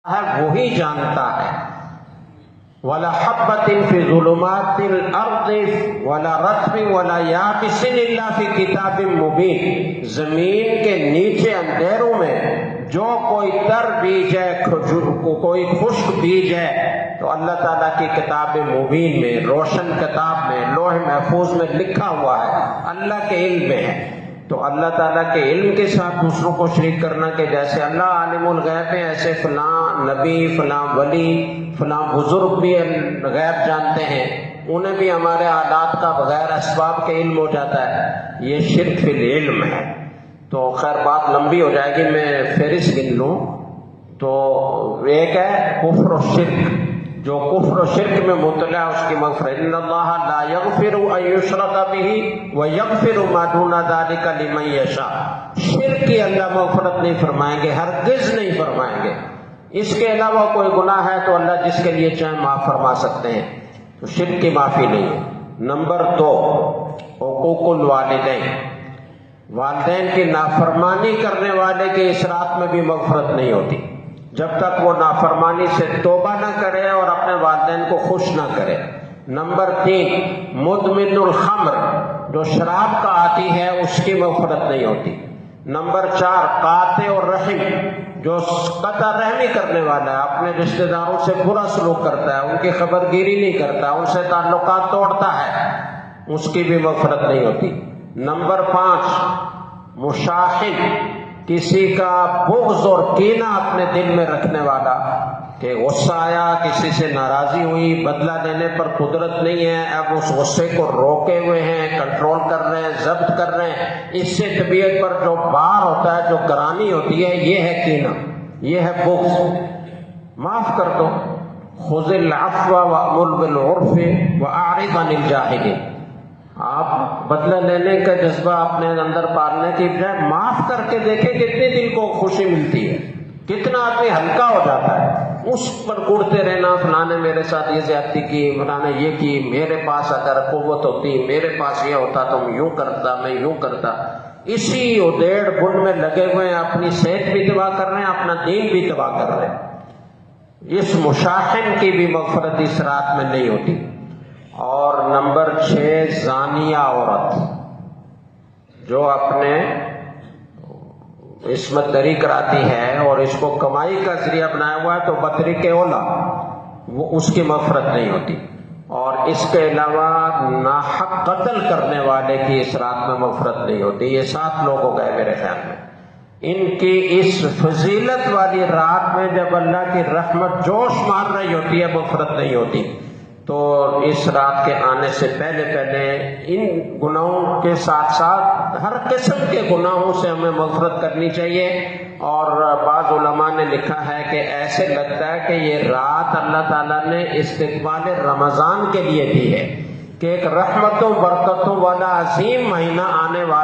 ہے وہی جانتا ہے۔ وَلَا حَبَّةٍ فِي ظُلُمَاتِ الْأَرْضِ وَلَا رَطْبٍ وَلَا يَابِسٍ إِلَّا فِي كِتَابٍ مُبِينٍ، زمین کے نیچے اندھیروں میں جو کوئی تر بیج ہے، کوئی خشک بیج ہے، تو اللہ تعالیٰ کی کتاب مبین میں، روشن کتاب میں، لوح محفوظ میں لکھا ہوا ہے، اللہ کے علم میں ہے۔ تو اللہ تعالیٰ کے علم کے ساتھ دوسروں کو شریک کرنا کہ جیسے اللہ عالم الغیب ہے، ایسے فلاں نبی، فلاں ولی، فلاں بزرگ بھی غیب جانتے ہیں، انہیں بھی ہمارے حالات کا بغیر اسباب کے علم ہو جاتا ہے، یہ شرک فی العلم ہے۔ تو خیر بات لمبی ہو جائے گی، میں فہرست گن لوں تو ایک ہے کفر و شرک، جو کفر و شرک میں مبتلا اس کی مغفرت، ان اللہ لا یغفر ان یشرک بہ ویغفر ما دون ذلک لمن یشاء، شرک کی اللہ مغفرت نہیں فرمائیں گے، ہرگز نہیں فرمائیں گے۔ اس کے علاوہ کوئی گناہ ہے تو اللہ جس کے لیے چاہے معاف فرما سکتے ہیں، تو شرک کی معافی نہیں ہے۔ نمبر 2، حقوق الوالدین، والدین کی نافرمانی کرنے والے کے اس رات میں بھی مغفرت نہیں ہوتی جب تک وہ نافرمانی سے توبہ نہ کرے اور اپنے والدین کو خوش نہ کرے۔ نمبر 3، مدمن الخمر، جو شراب کا عادی ہے اس کی مغفرت نہیں ہوتی۔ نمبر 4، قاطع الرحم، جو قطع رحمی کرنے والا ہے، اپنے رشتہ داروں سے برا سلوک کرتا ہے، ان کی خبر گیری نہیں کرتا، ان سے تعلقات توڑتا ہے، اس کی بھی مغفرت نہیں ہوتی۔ نمبر 5، مشاحن، کسی کا بغض اور کینہ اپنے دل میں رکھنے والا، کہ غصہ آیا، کسی سے ناراضی ہوئی، بدلہ لینے پر قدرت نہیں ہے، اب اس غصے کو روکے ہوئے ہیں، کنٹرول کر رہے ہیں، ضبط کر رہے ہیں، اس سے طبیعت پر جو بار ہوتا ہے، جو گرانی ہوتی ہے، یہ ہے کینہ، یہ ہے بغض۔ معاف کر دو، خذ العفو وامر بالعرف واعرض عن الجاہلین، آپ بدلہ لینے کا جذبہ اپنے اندر پالنے کی بجائے معاف کر کے دیکھیں کتنے دل کو خوشی ملتی ہے، کتنا آدمی ہلکا ہو جاتا ہے۔ اس پر کوڑتے رہنا، فلاں نے میرے ساتھ یہ زیادتی کی، فلاں نے یہ کی، میرے پاس اگر قوت ہوتی، میرے پاس یہ ہوتا تو میں یوں کرتا، میں یوں کرتا، اسی ادھیڑ بن میں لگے ہوئے ہیں، اپنی صحت بھی تباہ کر رہے ہیں، اپنا دین بھی تباہ کر رہے ہیں۔ اس مشاحن کی بھی مغفرت اس رات میں نہیں ہوتی۔ اور نمبر 6، زانیہ عورت، جو اپنے عصمت دری کراتی ہے اور اس کو کمائی کا ذریعہ بنایا ہوا ہے، تو بطریق اولا وہ اس کی مغفرت نہیں ہوتی۔ اور اس کے علاوہ ناحق قتل کرنے والے کی اس رات میں مغفرت نہیں ہوتی۔ یہ 7 لوگ ہو گئے میرے خیال میں۔ ان کی اس فضیلت والی رات میں جب اللہ کی رحمت جوش مار رہی ہوتی ہے، مغفرت نہیں ہوتی۔ تو اس رات کے آنے سے پہلے ان گناہوں کے ساتھ ساتھ ہر قسم کے گناہوں سے ہمیں مغفرت کرنی چاہیے۔ اور بعض علماء نے لکھا ہے کہ ایسے لگتا ہے کہ یہ رات اللہ تعالیٰ نے استقبال رمضان کے لیے دی ہے، کہ ایک رحمتوں برکتوں والا عظیم مہینہ آنے والا